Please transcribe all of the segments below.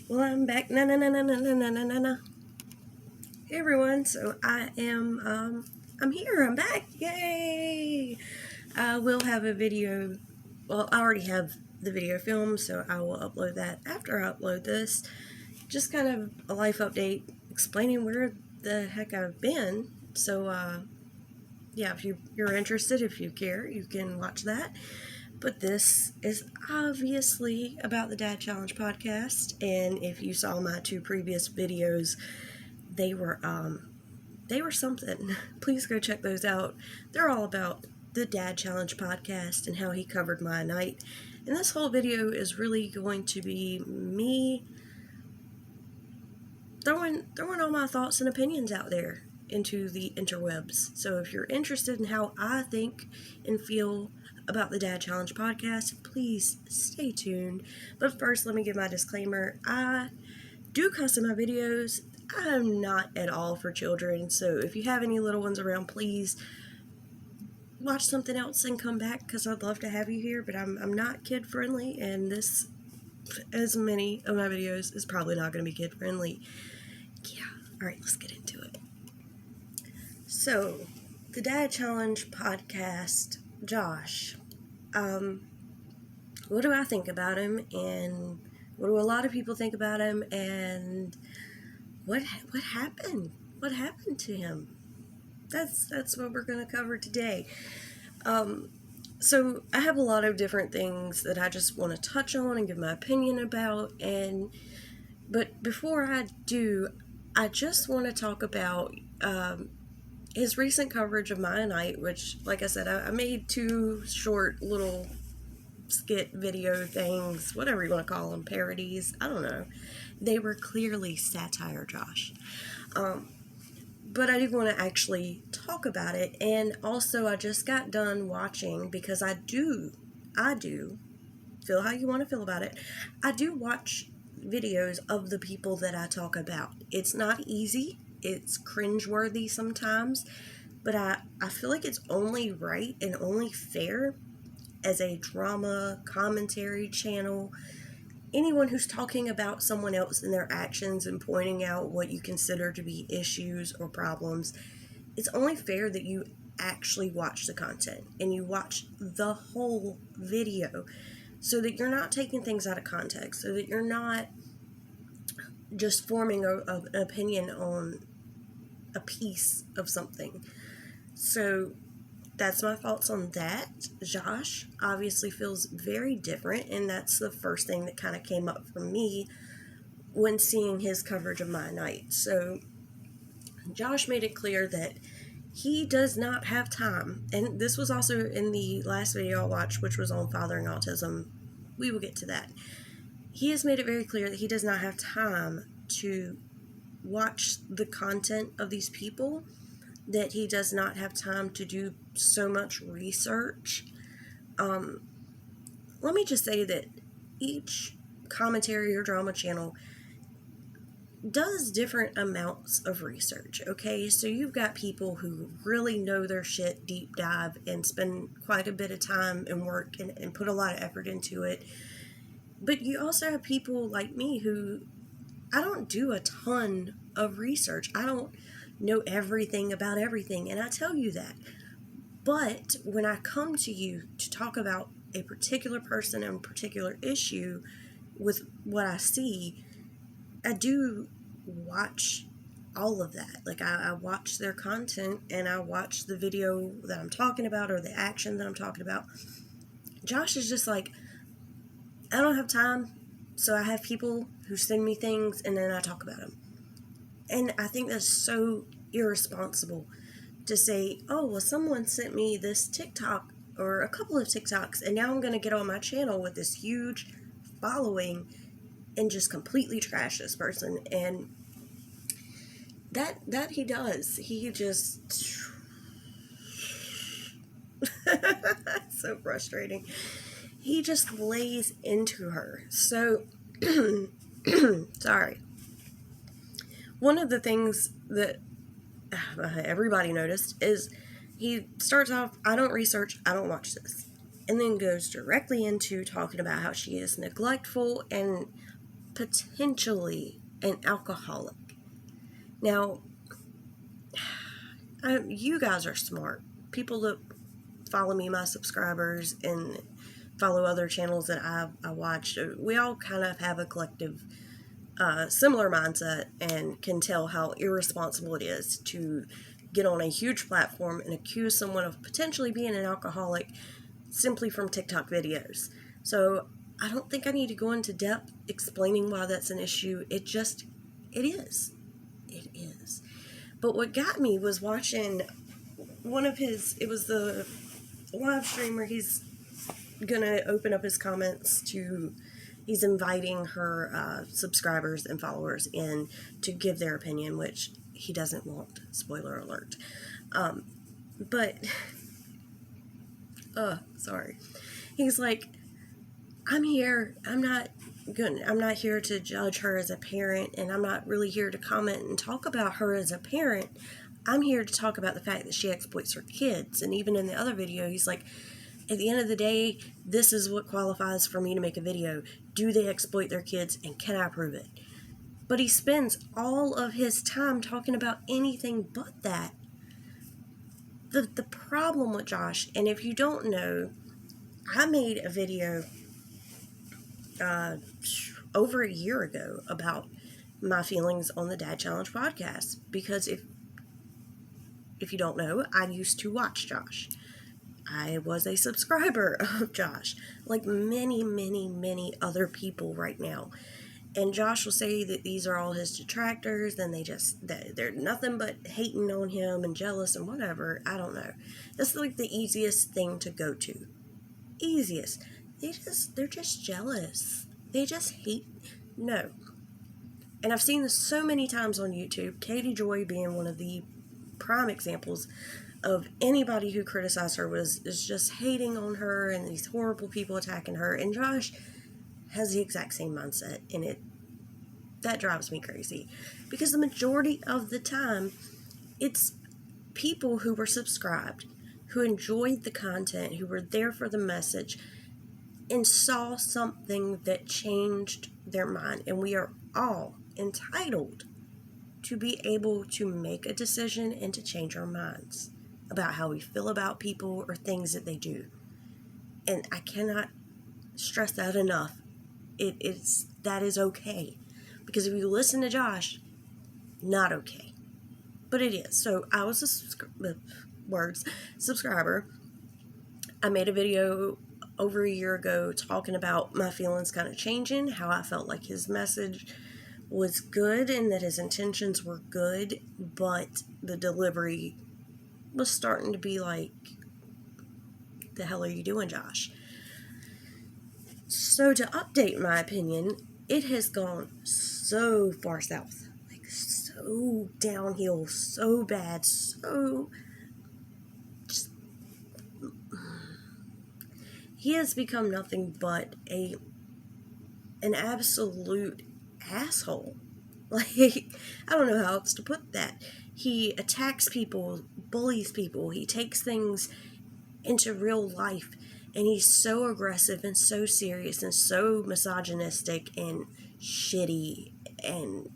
Well, I'm back. Na. Hey everyone. So I'm here. I'm back. Yay! I will have a video. Well, I already have the video filmed, so I will upload that after I upload this. Just kind of a life update, explaining where the heck I've been. So, yeah, if you're interested, if you care, you can watch that. But this is obviously about the Dad Challenge podcast, and if you saw my two previous videos, they were something. Please go check those out. They're all about the Dad Challenge podcast and how he covered my night. And this whole video is really going to be me throwing all my thoughts and opinions out there into the interwebs. So if you're interested in how I think and feel about the Dad Challenge podcast, please stay tuned. But first, let me give my disclaimer. I do cuss in my videos. I'm not at all for children, so if you have any little ones around, please watch something else and come back, because I'd love to have you here, but I'm not kid friendly, and this, as many of my videos, is probably not going to be kid friendly. Yeah, alright, let's get into it. So, the Dad Challenge podcast, Josh, what do I think about him, and what do a lot of people think about him, and what happened? What happened to him? That's what we're going to cover today. So I have a lot of different things that I just want to touch on and give my opinion about, but before I do, I just want to talk about his recent coverage of my night, which, like I said, I made two short little skit video things, whatever you want to call them, parodies, I don't know. They were clearly satire, Josh. But I do want to actually talk about it, and also I just got done watching, because I do, feel how you want to feel about it, I do watch videos of the people that I talk about. It's not easy, it's cringeworthy sometimes, but I feel like it's only right and only fair as a drama commentary channel. Anyone who's talking about someone else and their actions and pointing out what you consider to be issues or problems, it's only fair that you actually watch the content and you watch the whole video, so that you're not taking things out of context, so that you're not just forming an opinion on a piece of something. So that's my thoughts on that. Josh obviously feels very different, and that's the first thing that kind of came up for me when seeing his coverage of my night. So Josh made it clear that he does not have time, and this was also in the last video I watched, which was on fathering autism. We will get to that. He has made it very clear that he does not have time to watch the content of these people, that he does not have time to do so much research. Let me just say that each commentary or drama channel does different amounts of research, okay? So you've got people who really know their shit, deep dive, and spend quite a bit of time and work and put a lot of effort into it. But you also have people like me who, I don't do a ton of research. I don't know everything about everything, and I tell you that. But when I come to you to talk about a particular person and a particular issue with what I see, I do watch all of that. Like, I watch their content, and I watch the video that I'm talking about, or the action that I'm talking about. Josh is just like, I don't have time, so I have people who send me things, and then I talk about them. And I think that's so irresponsible to say, oh, well, someone sent me this TikTok or a couple of TikToks, and now I'm going to get on my channel with this huge following and just completely trash this person. And that he does. He just so frustrating. He just lays into her. So sorry. One of the things that everybody noticed is he starts off, I don't research, I don't watch this, and then goes directly into talking about how she is neglectful and potentially an alcoholic. Now, you guys are smart. People that follow me, my subscribers, and follow other channels that I watch, we all kind of have a collective similar mindset and can tell how irresponsible it is to get on a huge platform and accuse someone of potentially being an alcoholic simply from TikTok videos. So I don't think I need to go into depth explaining why that's an issue. It is. It is. But what got me was watching it was the live stream where he's gonna open up his comments he's inviting her subscribers and followers in to give their opinion, which he doesn't want, spoiler alert. Sorry. He's like, I'm not here to judge her as a parent, and I'm not really here to comment and talk about her as a parent. I'm here to talk about the fact that she exploits her kids. And even in the other video, he's like, at the end of the day, this is what qualifies for me to make a video. Do they exploit their kids, and can I prove it? But he spends all of his time talking about anything but that. The problem with Josh, and if you don't know, I made a video over a year ago about my feelings on the Dad Challenge podcast, because if you don't know, I used to watch Josh. I was a subscriber of Josh, like many, many, many other people right now. And Josh will say that these are all his detractors, and they're nothing but hating on him and jealous and whatever. I don't know. That's like the easiest thing to go to. Easiest. They're just jealous. They just hate. No. And I've seen this so many times on YouTube, Katie Joy being one of the prime examples of anybody who criticized her is just hating on her and these horrible people attacking her. And Josh has the exact same mindset, and that drives me crazy, because the majority of the time it's people who were subscribed, who enjoyed the content, who were there for the message, and saw something that changed their mind. And we are all entitled to be able to make a decision and to change our minds about how we feel about people or things that they do. And I cannot stress that enough. That is okay. Because if you listen to Josh, not okay. But it is. So I was a subscriber. I made a video over a year ago talking about my feelings kind of changing, how I felt like his message was good and that his intentions were good, but the delivery was starting to be like, the hell are you doing, Josh? So to update my opinion, it has gone so far south, like so downhill, so bad, so just, he has become nothing but an absolute asshole. Like, I don't know how else to put that. He attacks people, bullies people, he takes things into real life, and he's so aggressive and so serious and so misogynistic and shitty, and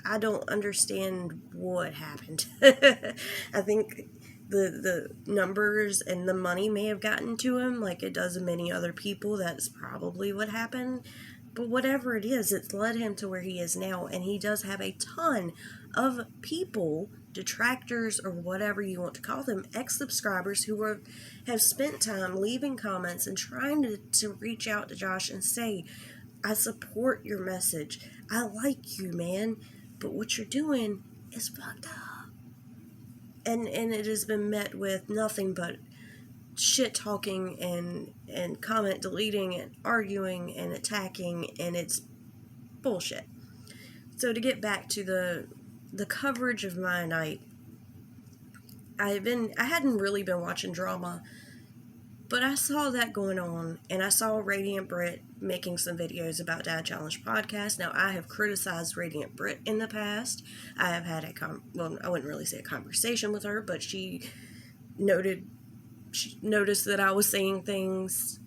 I don't understand what happened. I think the numbers and the money may have gotten to him like it does many other people. That's probably what happened. But whatever it is, it's led him to where he is now, and he does have a ton of people, detractors or whatever you want to call them, ex-subscribers who have spent time leaving comments and trying to reach out to Josh and say, I support your message, I like you, man, but what you're doing is fucked up. And it has been met with nothing but shit talking and comment deleting and arguing and attacking, and it's bullshit. So to get back to the coverage of my night, I hadn't really been watching drama, but I saw that going on, and I saw Radiant Britt making some videos about Dad Challenge podcast. Now, I have criticized Radiant Britt in the past. I have had I wouldn't really say a conversation with her, but she noticed that I was saying things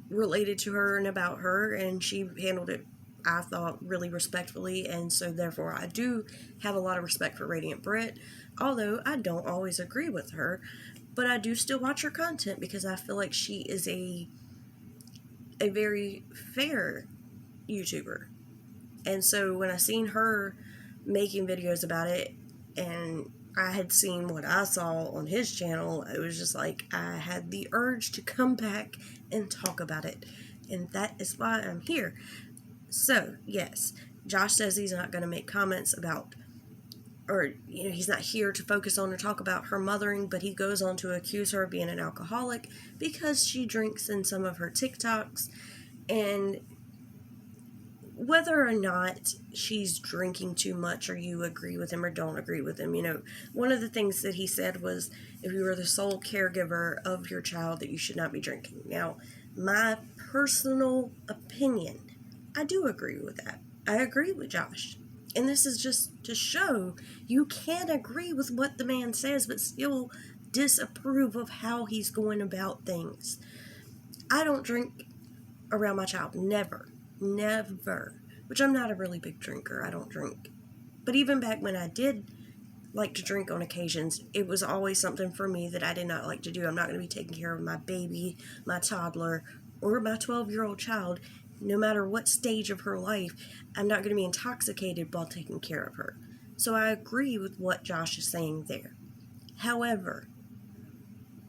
related to her and about her, and she handled it I thought, really respectfully, and so therefore I do have a lot of respect for Radiant Britt, although I don't always agree with her, but I do still watch her content because I feel like she is a very fair YouTuber. And so when I seen her making videos about it, and I had seen what I saw on his channel, it was just like I had the urge to come back and talk about it. And that is why I'm here. So, yes, Josh says he's not going to make comments about, or, he's not here to focus on or talk about her mothering, but he goes on to accuse her of being an alcoholic because she drinks in some of her TikToks. And whether or not she's drinking too much, or you agree with him or don't agree with him, one of the things that he said was, if you are the sole caregiver of your child, that you should not be drinking. Now, my personal opinion, I do agree with that. I agree with Josh. And this is just to show you can agree with what the man says, but still disapprove of how he's going about things. I don't drink around my child. Never. Which I'm not a really big drinker. I don't drink. But even back when I did like to drink on occasions, it was always something for me that I did not like to do. I'm not going to be taking care of my baby, my toddler, or my 12-year-old child, no matter what stage of her life. I'm not going to be intoxicated while taking care of her. So I agree with what Josh is saying there. However,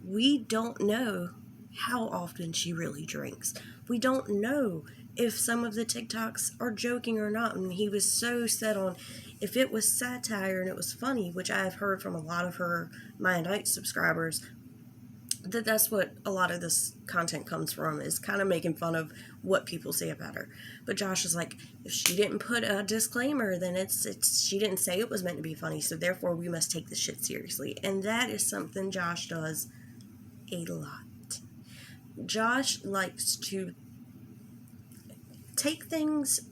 we don't know how often she really drinks. We don't know if some of the TikToks are joking or not. And he was so set on, if it was satire and it was funny, which I've heard from a lot of her My Night subscribers, that's what a lot of this content comes from, is kind of making fun of what people say about her. But Josh is like, if she didn't put a disclaimer, then she didn't say it was meant to be funny, so therefore we must take this shit seriously. And that is something Josh does a lot. Josh likes to take things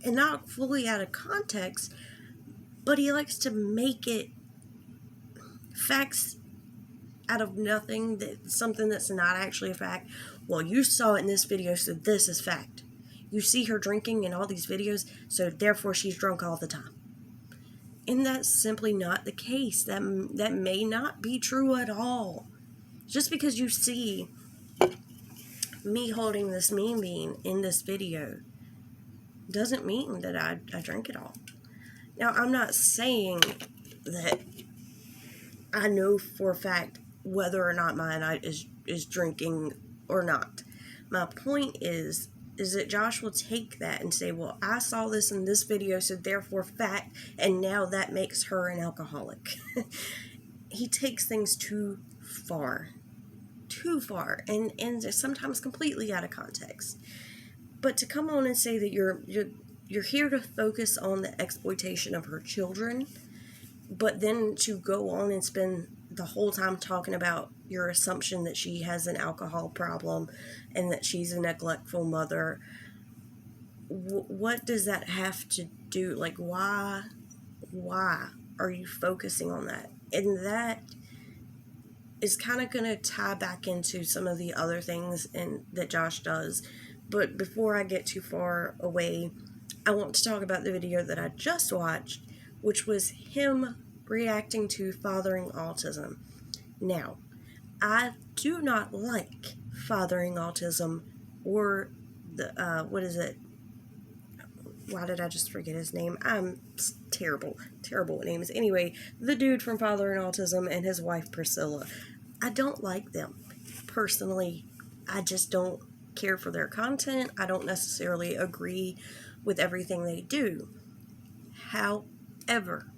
and not fully out of context, but he likes to make it facts out of nothing, something that's not actually a fact. Well, you saw it in this video, so this is fact. You see her drinking in all these videos, so therefore she's drunk all the time. And that's simply not the case. That may not be true at all. Just because you see me holding this mean bean in this video doesn't mean that I drink it all. Now, I'm not saying that I know for a fact whether or not My Night is drinking or not. My point is that Josh will take that and say, well, I saw this in this video, so therefore fact, and now that makes her an alcoholic. He takes things too far, and sometimes completely out of context. But to come on and say that you're here to focus on the exploitation of her children, but then to go on and spend the whole time talking about your assumption that she has an alcohol problem and that she's a neglectful mother, what does that have to do? Like, why are you focusing on that? And that is kind of going to tie back into some of the other things that Josh does. But before I get too far away, I want to talk about the video that I just watched, which was him reacting to fathering autism. Now, I do not like fathering autism, or the, what is it? Why did I just forget his name? I'm terrible with names. Anyway, the dude from Fathering Autism and his wife Priscilla. I don't like them. Personally, I just don't care for their content. I don't necessarily agree with everything they do. However,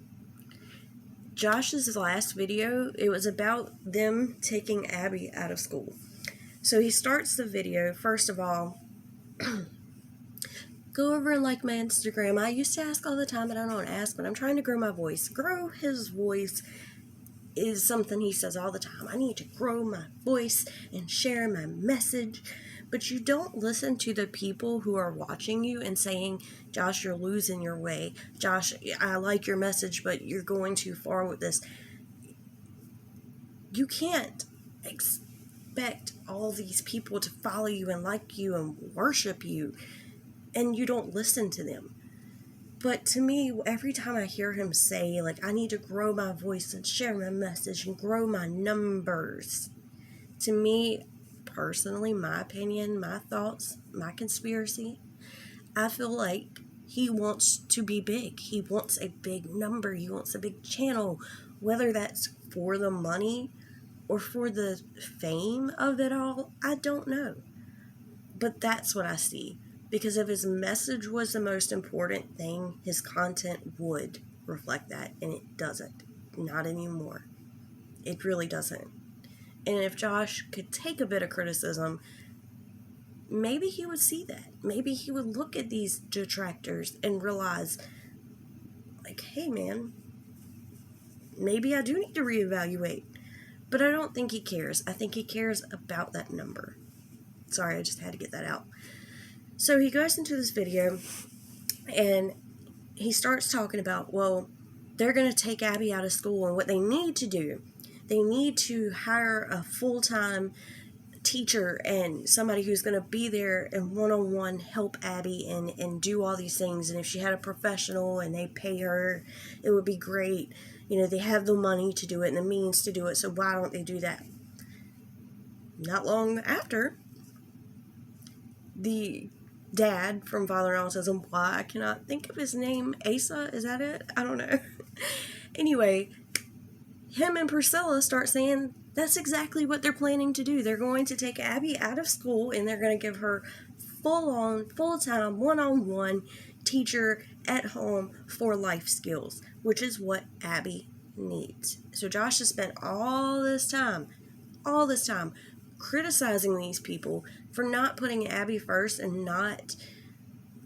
Josh's last video, it was about them taking Abby out of school. So he starts the video, first of all, go over and like my Instagram. I used to ask all the time, but I don't ask, but I'm trying to grow my voice. Grow his voice is something he says all the time. I need to grow my voice and share my message. But you don't listen to the people who are watching you and saying, Josh, you're losing your way. Josh, I like your message, but you're going too far with this. You can't expect all these people to follow you and like you and worship you. and you don't listen to them. But to me, every time I hear him say, like, I need to grow my voice and share my message and grow my numbers, to me, personally, my opinion, my thoughts, my conspiracy, I feel like he wants to be big. He wants a big number. He wants a big channel, whether that's for the money or for the fame of it all, I don't know. But that's what I see. Because if his message was the most important thing, his content would reflect that. And it doesn't. Not anymore. It really doesn't. And if Josh could take a bit of criticism, maybe he would see that. Maybe he would look at these detractors and realize, like, hey man, maybe I do need to reevaluate. But I don't think he cares. I think he cares about that number. Sorry, I just had to get that out. So he goes into this video and he starts talking about, well, they're going to take Abby out of school, and what they need to do, they need to hire a full-time teacher and somebody who's going to be there and one-on-one help Abby and do all these things. And if she had a professional and they pay her, it would be great. You know, they have the money to do it and the means to do it, so why don't they do that? Not long after, the dad from Father and Autism, why I cannot think of his name, Asa, is that it? I don't know. Anyway, him and Priscilla start saying that's exactly what they're planning to do. They're going to take Abby out of school and they're going to give her full-on, full-time, one-on-one teacher at home for life skills, which is what Abby needs. So Josh has spent all this time criticizing these people for not putting Abby first and not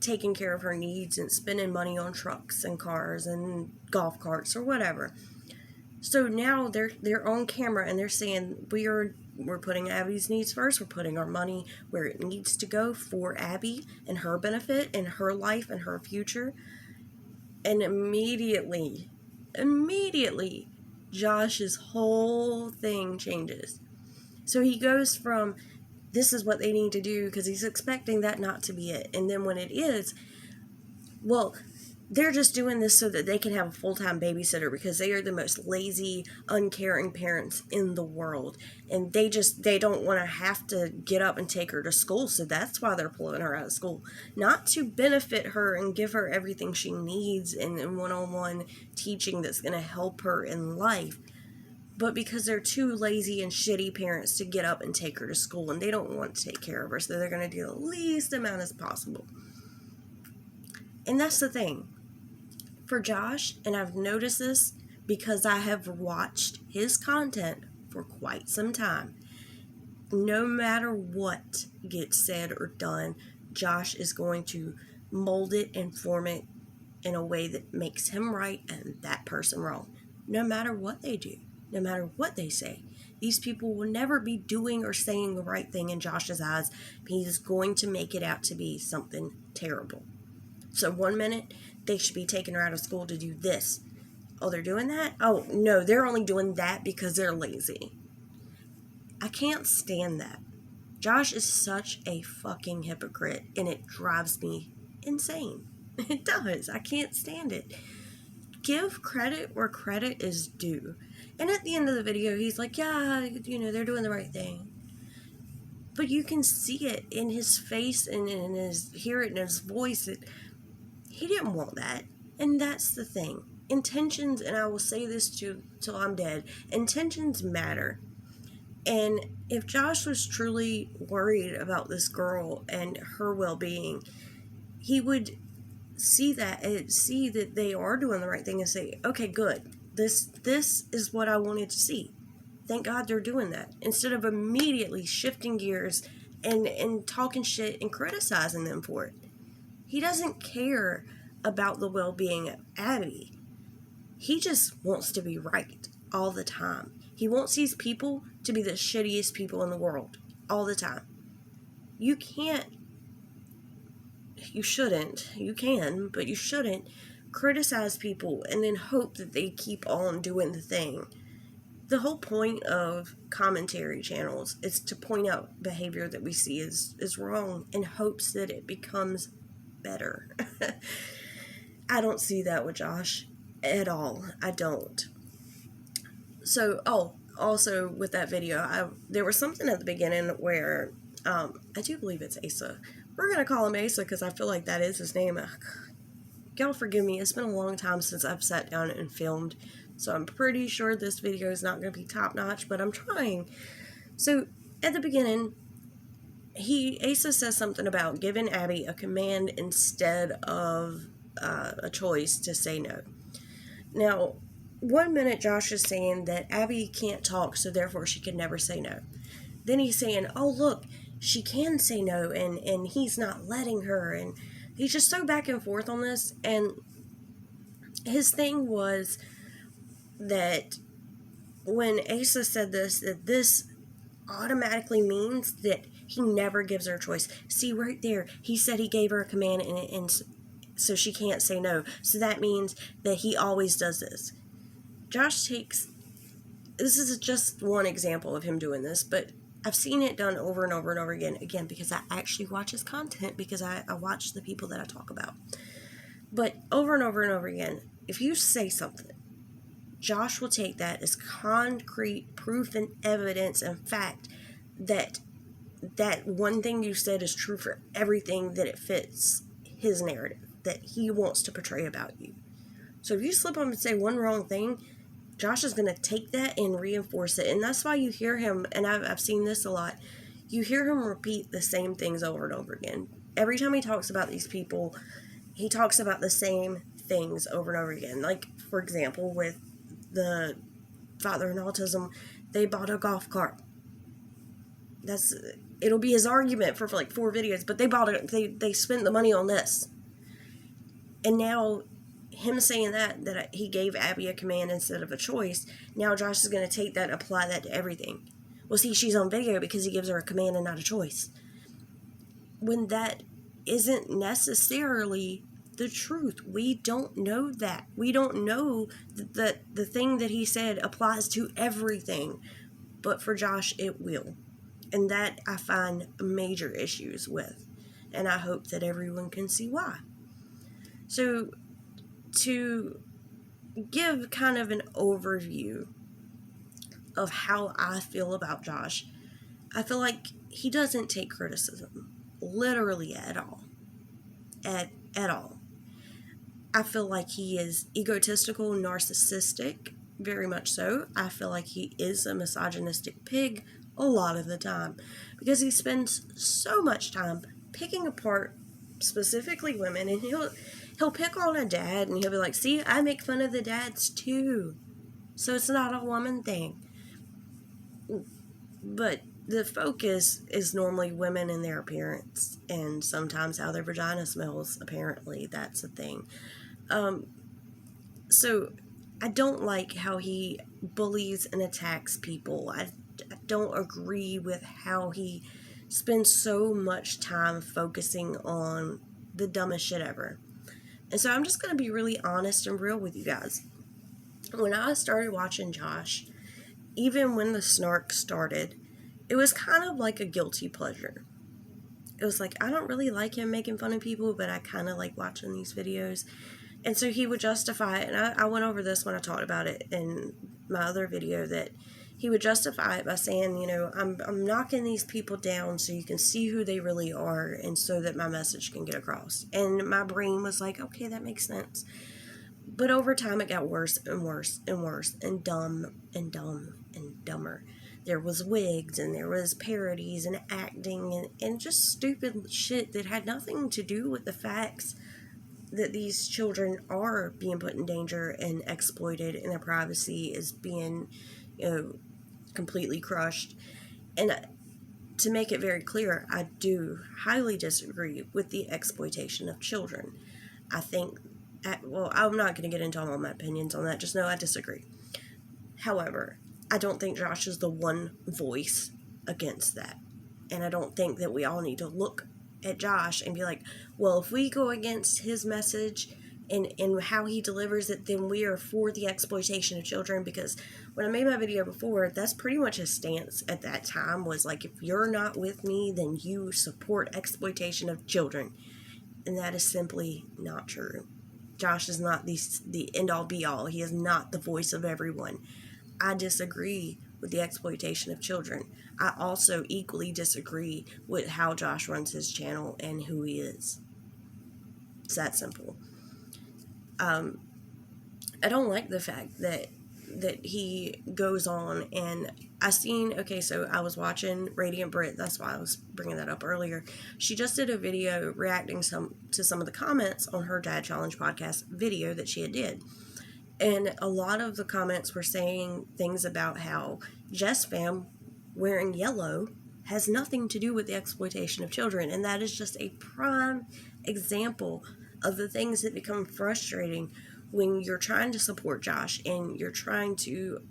taking care of her needs and spending money on trucks and cars and golf carts or whatever. So now they're on camera and they're saying we're putting Abby's needs first. We're putting our money where it needs to go for Abby and her benefit and her life and her future. And immediately, Josh's whole thing changes. So he goes from, this is what they need to do, because he's expecting that not to be it. And then when it is, well, they're just doing this so that they can have a full-time babysitter because they are the most lazy, uncaring parents in the world. And they don't want to have to get up and take her to school, so that's why they're pulling her out of school. Not to benefit her and give her everything she needs and one-on-one teaching that's going to help her in life, but because they're too lazy and shitty parents to get up and take her to school, and they don't want to take care of her, so they're going to do the least amount as possible. And that's the thing. For Josh, and I've noticed this because I have watched his content for quite some time, no matter what gets said or done, Josh is going to mold it and form it in a way that makes him right and that person wrong. No matter what they do, no matter what they say. These people will never be doing or saying the right thing in Josh's eyes. He's going to make it out to be something terrible. So 1 minute, they should be taking her out of school to do this. Oh, they're doing that? Oh, no, they're only doing that because they're lazy. I can't stand that. Josh is such a fucking hypocrite, and it drives me insane. It does. I can't stand it. Give credit where credit is due. And at the end of the video, he's like, yeah, you know, they're doing the right thing. But you can see it in his face and hear it in his voice that he didn't want that. And that's the thing. Intentions, and I will say this till I'm dead, intentions matter. And if Josh was truly worried about this girl and her well-being, he would see that and see that they are doing the right thing and say, okay, good. This is what I wanted to see. Thank God they're doing that. Instead of immediately shifting gears and talking shit and criticizing them for it. He doesn't care about the well-being of Abby. He just wants to be right all the time. He wants these people to be the shittiest people in the world all the time. You can't, you shouldn't, you can, but you shouldn't criticize people and then hope that they keep on doing the thing. The whole point of commentary channels is to point out behavior that we see is wrong in hopes that it becomes better. I don't see that with Josh at all. I don't. So, also with that video, there was something at the beginning where, I do believe it's Asa. We're going to call him Asa because I feel like that is his name. Y'all forgive me, it's been a long time since I've sat down and filmed, so I'm pretty sure this video is not going to be top-notch, but I'm trying. So, at the beginning, Asa says something about giving Abby a command instead of a choice to say no. Now, 1 minute Josh is saying that Abby can't talk, so therefore she can never say no. Then he's saying, oh look, she can say no, and he's not letting her, and he's just so back and forth on this. And his thing was that when Asa said this, that this automatically means that he never gives her a choice. See, right there, he said he gave her a command, and so she can't say no. So that means that he always does this. Josh takes... This is just one example of him doing this, but I've seen it done over and over and over again. Again, because I actually watch his content, because I watch the people that I talk about. But over and over and over again, if you say something, Josh will take that as concrete proof and evidence and fact that that one thing you said is true for everything that it fits his narrative that he wants to portray about you. So if you slip up and say one wrong thing, Josh is going to take that and reinforce it. And that's why you hear him, and I've seen this a lot, you hear him repeat the same things over and over again. Every time he talks about these people, he talks about the same things over and over again. Like, for example, with the father in autism, they bought a golf cart. It'll be his argument for like 4 videos, but they spent the money on this. And now, him saying that he gave Abby a command instead of a choice, now Josh is going to take that and apply that to everything. Well, see, she's on video because he gives her a command and not a choice. When that isn't necessarily the truth. We don't know that. We don't know that the thing that he said applies to everything. But for Josh, it will. And that I find major issues with. And I hope that everyone can see why. So, to give kind of an overview of how I feel about Josh, I feel like he doesn't take criticism literally at all. At all. I feel like he is egotistical, narcissistic, very much so. I feel like he is a misogynistic pig a lot of the time because he spends so much time picking apart specifically women, and he'll pick on a dad and he'll be like, see, I make fun of the dads too, so it's not a woman thing. But the focus is normally women and their appearance, and sometimes how their vagina smells. Apparently that's a thing. So I don't like how he bullies and attacks people. I don't agree with how he spends so much time focusing on the dumbest shit ever. And so I'm just going to be really honest and real with you guys. When I started watching Josh, even when the snark started, it was kind of like a guilty pleasure. It was like, I don't really like him making fun of people, but I kind of like watching these videos. And so he would justify it, and I went over this when I talked about it in my other video, that he would justify it by saying, you know, I'm knocking these people down so you can see who they really are, and so that my message can get across. And my brain was like, okay, that makes sense. But over time, it got worse and worse and worse, and dumb and dumb and dumber. There was wigs, and there was parodies and acting, and just stupid shit that had nothing to do with the facts that these children are being put in danger and exploited, and their privacy is being, you know, completely crushed. And to make it very clear, I do highly disagree with the exploitation of children. I think, well, I'm not going to get into all my opinions on that, just know I disagree. However, I don't think Josh is the one voice against that. And I don't think that we all need to look at Josh and be like, well, if we go against his message and how he delivers it, then we are for the exploitation of children. Because when I made my video before, that's pretty much his stance at that time, was like, if you're not with me, then you support exploitation of children. And that is simply not true. Josh is not the end-all be-all. He is not the voice of everyone. I disagree with the exploitation of children. I also equally disagree with how Josh runs his channel and who he is. It's that simple. I don't like the fact that he goes on, and so I was watching Radiant Britt, that's why I was bringing that up earlier. She just did a video reacting to some of the comments on her Dad Challenge podcast video that she had did. And a lot of the comments were saying things about how Jess Fam wearing yellow has nothing to do with the exploitation of children. And that is just a prime example of the things that become frustrating when you're trying to support Josh and you're trying to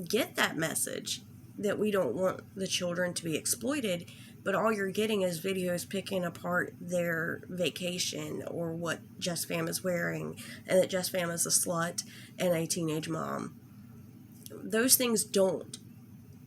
get that message that we don't want the children to be exploited, but all you're getting is videos picking apart their vacation or what Jess Fam is wearing, and that Jess Fam is a slut and a teenage mom. Those things don't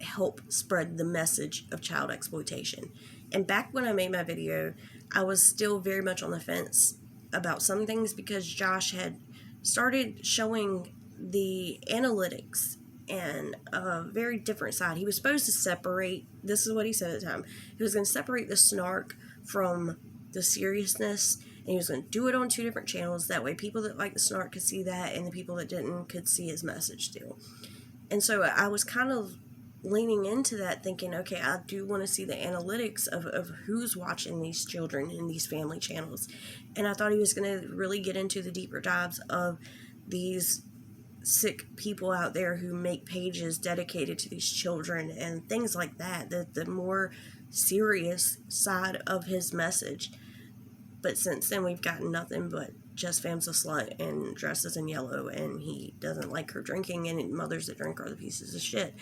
help spread the message of child exploitation. And back when I made my video, I was still very much on the fence about some things because Josh had started showing the analytics and a very different side. He was supposed to separate, this is what he said at the time, he was going to separate the snark from the seriousness, and he was going to do it on 2 different channels. That way people that like the snark could see that, and the people that didn't could see his message still. And so I was kind of leaning into that, thinking, okay, I do want to see the analytics of who's watching these children in these family channels. And I thought he was going to really get into the deeper dives of these sick people out there who make pages dedicated to these children and things like that, the more serious side of his message. But since then, we've gotten nothing but Jess Fam's a slut and dresses in yellow, and he doesn't like her drinking, and mothers that drink are the pieces of shit.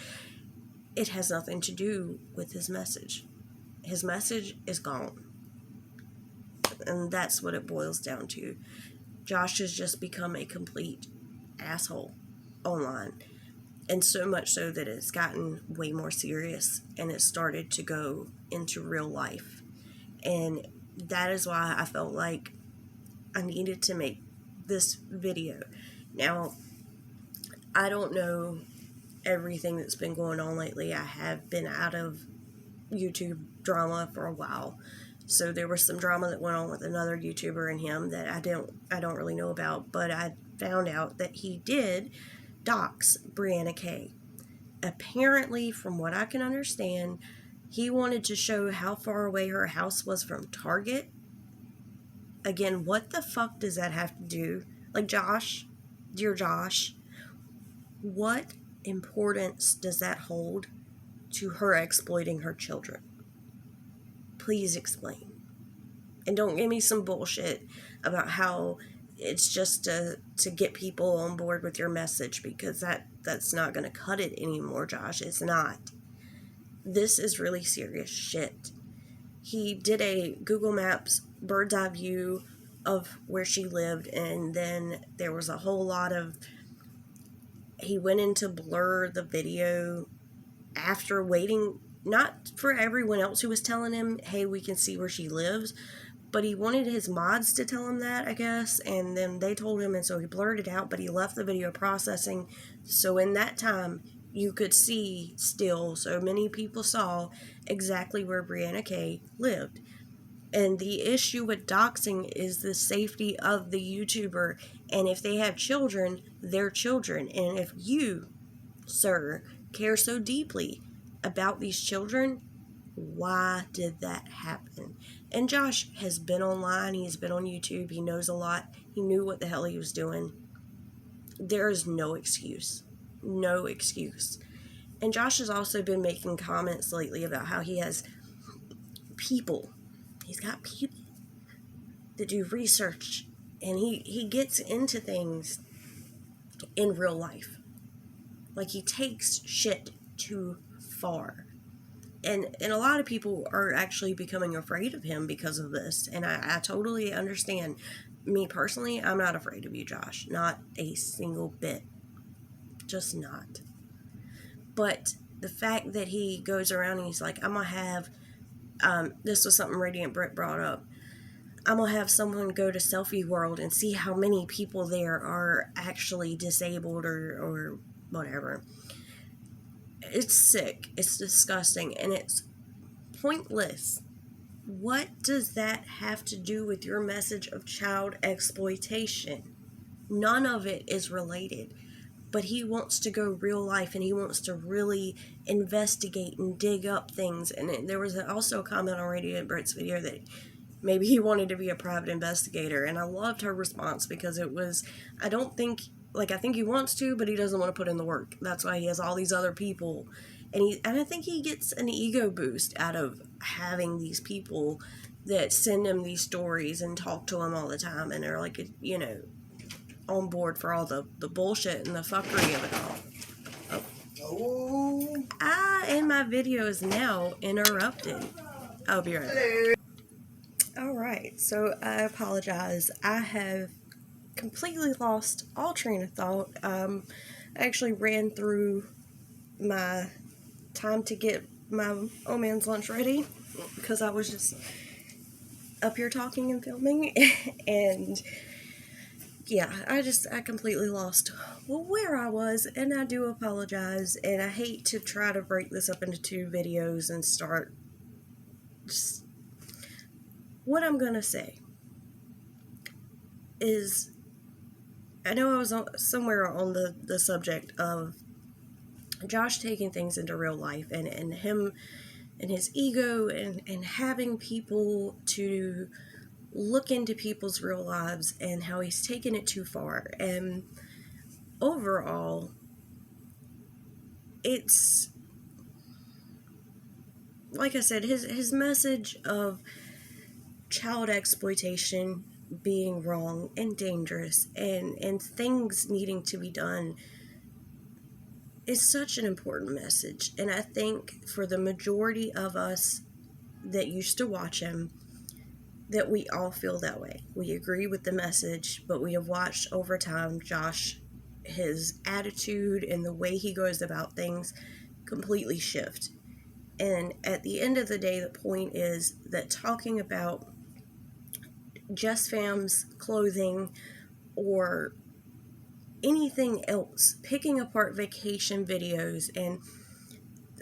It has nothing to do with his message. His message is gone. And that's what it boils down to. Josh has just become a complete asshole online. And so much so that it's gotten way more serious, and it started to go into real life. And that is why I felt like I needed to make this video. Now, I don't know everything that's been going on lately. I have been out of YouTube drama for a while, so there was some drama that went on with another YouTuber and him that I don't really know about, but I found out that he did dox Brianna K. Apparently, from what I can understand, he wanted to show how far away her house was from Target. Again, what the fuck does that have to do? Like, Josh, dear Josh, what importance does that hold to her exploiting her children? Please explain. And don't give me some bullshit about how it's just to get people on board with your message, because that's not going to cut it anymore, Josh. It's not. This is really serious shit. He did a Google Maps bird's eye view of where she lived, and then there was a whole lot of, he went in to blur the video after waiting, not for everyone else who was telling him, hey, we can see where she lives, but he wanted his mods to tell him that, I guess, and then they told him, and so he blurred it out, but he left the video processing, so in that time, you could see still, so many people saw exactly where Brianna K lived. And the issue with doxing is the safety of the YouTuber, and if they have children, they're children, and if you, sir, care so deeply about these children, why did that happen? And Josh has been online, he's been on YouTube, he knows a lot, he knew what the hell he was doing. There is no excuse. No excuse. And Josh has also been making comments lately about how he has people. He's got people that do research, and he gets into things in real life. Like, he takes shit too far. And a lot of people are actually becoming afraid of him because of this. And I totally understand. Me personally, I'm not afraid of you, Josh. Not a single bit. Just not. But the fact that he goes around and he's like, I'm going to have, this was something Radiant Britt brought up. I'm going to have someone go to Selfie World and see how many people there are actually disabled or whatever. It's sick. It's disgusting. And it's pointless. What does that have to do with your message of child exploitation? None of it is related. But he wants to go real life, and he wants to really investigate and dig up things. And there was also a comment already in Britt's video that maybe he wanted to be a private investigator. And I loved her response, because it was, I think he wants to, but he doesn't want to put in the work. That's why he has all these other people. And I think he gets an ego boost out of having these people that send him these stories and talk to him all the time, and are like, on board for all the bullshit and the fuckery of it all. Oh. And my video is now interrupted. I'll be right back. Alright, so I apologize. I have completely lost all train of thought. I actually ran through my time to get my old man's lunch ready, because I was just up here talking and filming, and yeah, I completely lost where I was, and I do apologize, and I hate to try to break this up into 2 videos and start just... What I'm gonna say is, I know I was somewhere on the subject of Josh taking things into real life, and him and his ego, and having people to look into people's real lives, and how he's taken it too far. And overall, it's, like I said, his message of child exploitation being wrong and dangerous, and things needing to be done, is such an important message. And I think for the majority of us that used to watch him, that we all feel that way. We agree with the message, but we have watched over time Josh, his attitude and the way he goes about things, completely shift. And at the end of the day, the point is that talking about Just Fam's clothing or anything else, picking apart vacation videos, and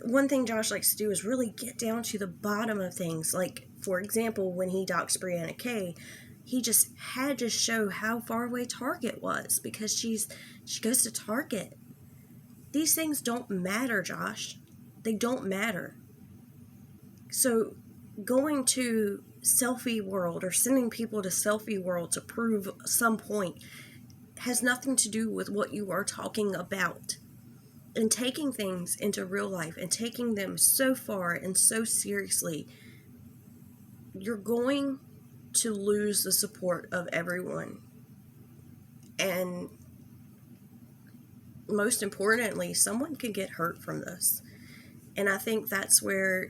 one thing Josh likes to do is really get down to the bottom of things. Like, for example, when he doxed Brianna Kay, he just had to show how far away Target was, because she goes to Target. These things don't matter, Josh. They don't matter. So going to Selfie World, or sending people to Selfie World to prove some point, has nothing to do with what you are talking about. And taking things into real life, and taking them so far and so seriously, you're going to lose the support of everyone. And most importantly, someone can get hurt from this. And I think that's where